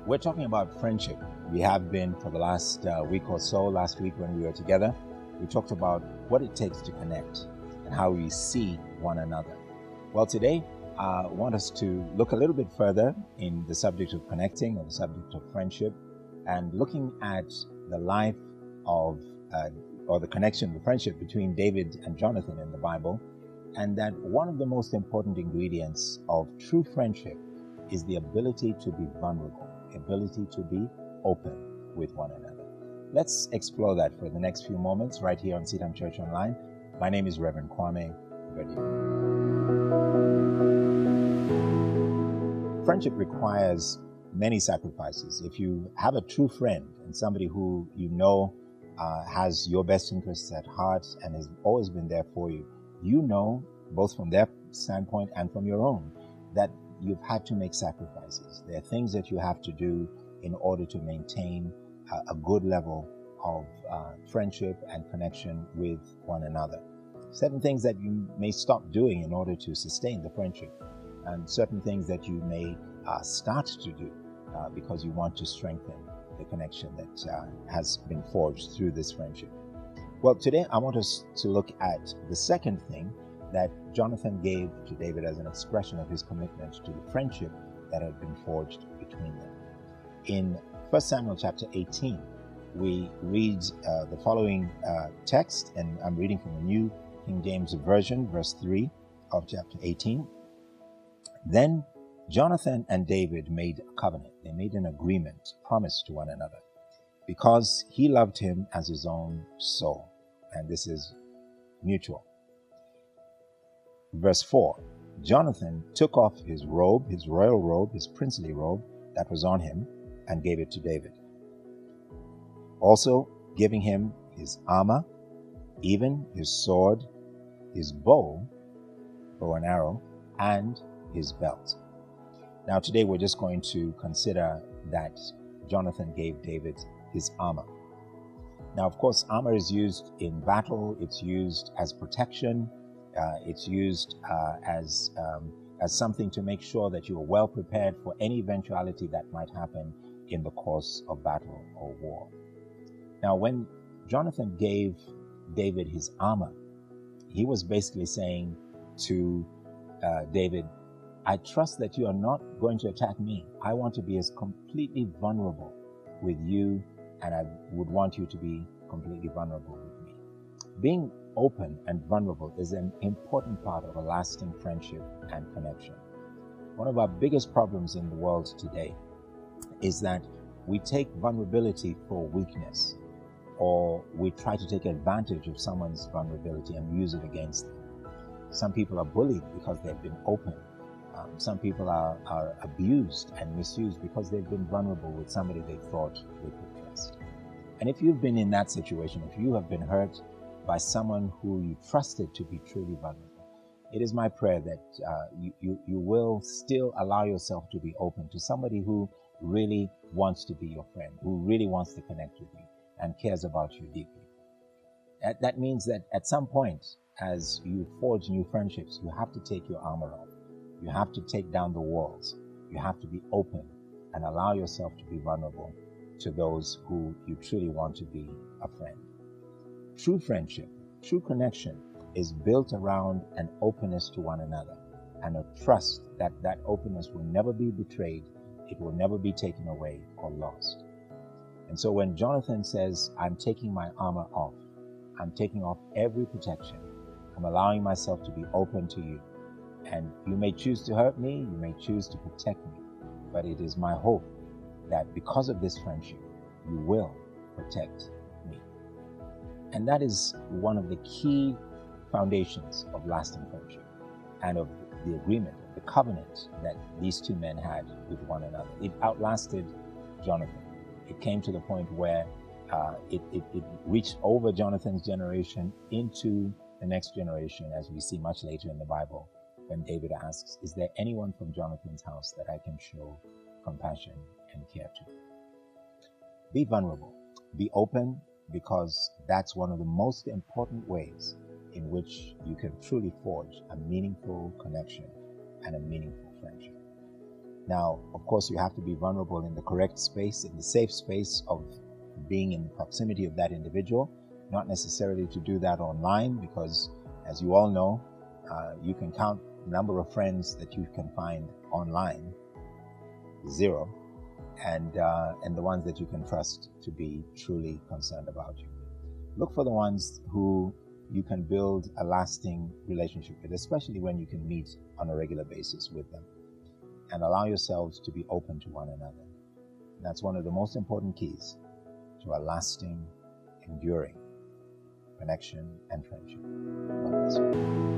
We're talking about friendship. We have been for the last week or so. Last week when we were together, we talked about what it takes to connect and how we see one another. Well, today I want us to look a little bit further in the subject of connecting, or the subject of friendship, and looking at the life of, or the connection, the friendship between David and Jonathan in the Bible, and that one of the most important ingredients of true friendship is the ability to be vulnerable, the ability to be open with one another. Let's explore that for the next few moments right here on CITAM Church Online. My name is Reverend Kwame Rubadiri. Friendship requires many sacrifices. If you have a true friend and somebody who you know has your best interests at heart and has always been there for you, you know, both from their standpoint and from your own, that you've had to make sacrifices. There are things that you have to do in order to maintain a good level of friendship and connection with one another. Certain things that you may stop doing in order to sustain the friendship, and certain things that you may start to do because you want to strengthen the connection that has been forged through this friendship. Well, today I want us to look at the second thing that Jonathan gave to David as an expression of his commitment to the friendship that had been forged between them. In 1 Samuel chapter 18, we read the following text, and I'm reading from the New King James Version, verse 3 of chapter 18. Then Jonathan and David made a covenant. They made an agreement, promise to one another, because he loved him as his own soul. And this is mutual. Verse 4, Jonathan took off his robe, his royal robe, his princely robe that was on him, and gave it to David. Also giving him his armor, even his sword, his bow and arrow, and his belt. Now today we're just going to consider that Jonathan gave David his armor. Now, of course, armor is used in battle. It's used as protection. It's used as something to make sure that you are well prepared for any eventuality that might happen in the course of battle or war. Now, when Jonathan gave David his armor, he was basically saying to David, I trust that you are not going to attack me. I want to be as completely vulnerable with you, and I would want you to be completely vulnerable with me. Being open and vulnerable is an important part of a lasting friendship and connection. One of our biggest problems in the world today is that we take vulnerability for weakness, or we try to take advantage of someone's vulnerability and use it against them. Some people are bullied because they've been open. Some people are abused and misused because they've been vulnerable with somebody they thought they could trust. And if you've been in that situation, if you have been hurt by someone who you trusted to be truly vulnerable, it is my prayer that you will still allow yourself to be open to somebody who really wants to be your friend, who really wants to connect with you and cares about you deeply. That means that at some point, as you forge new friendships, you have to take your armor off. You have to take down the walls. You have to be open and allow yourself to be vulnerable to those who you truly want to be a friend. True friendship, true connection is built around an openness to one another and a trust that that openness will never be betrayed, it will never be taken away or lost. And so when Jonathan says, I'm taking my armor off, I'm taking off every protection, I'm allowing myself to be open to you, and you may choose to hurt me, you may choose to protect me, but it is my hope that because of this friendship, you will protect me. And that is one of the key foundations of lasting friendship and of the agreement, the covenant that these two men had with one another. It outlasted Jonathan. It came to the point where it reached over Jonathan's generation into the next generation, as we see much later in the Bible, when David asks, is there anyone from Jonathan's house that I can show compassion and care to? Be vulnerable, be open, because that's one of the most important ways in which you can truly forge a meaningful connection and a meaningful friendship. Now, of course, you have to be vulnerable in the correct space, in the safe space of being in proximity of that individual, not necessarily to do that online, because as you all know, you can count the number of friends that you can find online, 0, and the ones that you can trust to be truly concerned about you. Look for the ones who you can build a lasting relationship with, especially when you can meet on a regular basis with them, and allow yourselves to be open to one another. That's one of the most important keys to a lasting, enduring connection and friendship. God bless you.